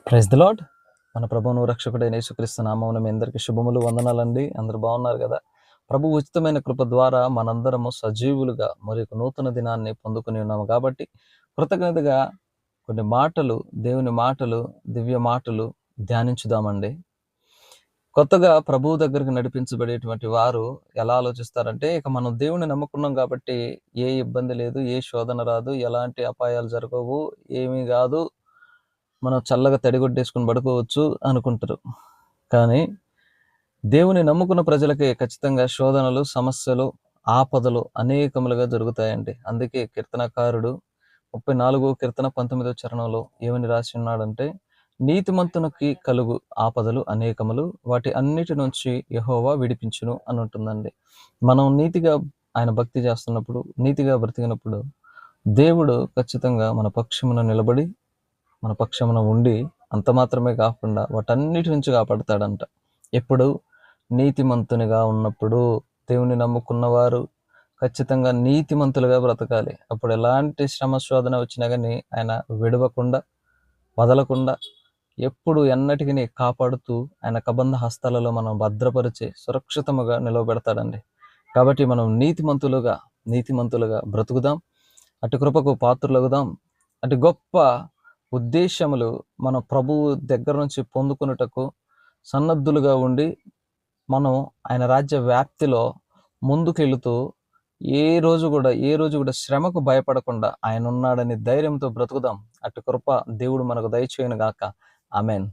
Praise the lord. మన ప్రభువును రక్షకుడైన యేసుక్రీస్తు నామమున మీ అందరికీ శుభములు, వందనాలండి. అందరూ బాగున్నారు కదా? ప్రభు ఉచితమైన కృప ద్వారా మనందరము సజీవులుగా మరి ఒక నూతన దినాన్ని పొందుకుని ఉన్నాము కాబట్టి కృతజ్ఞతగా కొన్ని మాటలు, దేవుని మాటలు, దివ్య మాటలు ధ్యానించుదామండి. కొత్తగా ప్రభువు దగ్గరికి నడిపించబడేటువంటి వారు ఎలా ఆలోచిస్తారంటే, ఇక మనం దేవుని నమ్ముకున్నాం కాబట్టి ఏ ఇబ్బంది లేదు, ఏ శోధన రాదు, ఎలాంటి అపాయాలు జరగవు, ఏమీ కాదు, మనం చల్లగా తడిగొట్టేసుకుని పడుకోవచ్చు అనుకుంటారు. కానీ దేవుని నమ్ముకున్న ప్రజలకి ఖచ్చితంగా శోధనలు, సమస్యలు, ఆపదలు అనేకములుగా జరుగుతాయండి. అందుకే కీర్తనకారుడు 34 కీర్తన 19వ చరణంలో ఏమని రాసి ఉన్నాడంటే, నీతిమంతునికి కలుగు ఆపదలు అనేకములు, వాటి అన్నిటి నుంచి యెహోవా విడిపించును అని ఉంటుందండి. మనం నీతిగా ఆయన భక్తి చేస్తున్నప్పుడు, నీతిగా బ్రతికినప్పుడు దేవుడు ఖచ్చితంగా మన పక్షమున నిలబడి మన పక్షమున ఉండి అంత మాత్రమే కాకుండా వాటన్నిటి నుంచి కాపాడుతాడంట. ఎప్పుడు? నీతిమంతునిగా ఉన్నప్పుడు. దేవుని నమ్ముకున్నవారు ఖచ్చితంగా నీతిమంతులుగా బ్రతకాలి. అప్పుడు ఎలాంటి శ్రమ శోధన వచ్చినా కానీ ఆయన విడవకుండా, వదలకుండా, ఎప్పుడు ఎన్నటికి కాపాడుతూ ఆయన కబంధ హస్తాలలో మనం భద్రపరిచి సురక్షితముగా నిలవబెడతాడండి. కాబట్టి మనం నీతిమంతులుగా బ్రతుకుదాం. అటు కృపకు పాత్రులగుదాం. అటు గొప్ప ఉద్దేశములు మన ప్రభువు దగ్గర నుంచి పొందుకున్నటకు సన్నద్ధులుగా ఉండి మనం ఆయన రాజ్య వ్యాప్తిలో ముందుకెళ్తూ ఏ రోజు కూడా శ్రమకు భయపడకుండా ఆయన ఉన్నాడని ధైర్యంతో బ్రతుకుదాం. అటు కృప దేవుడు మనకు దయచేయును గాక. ఆమేన్.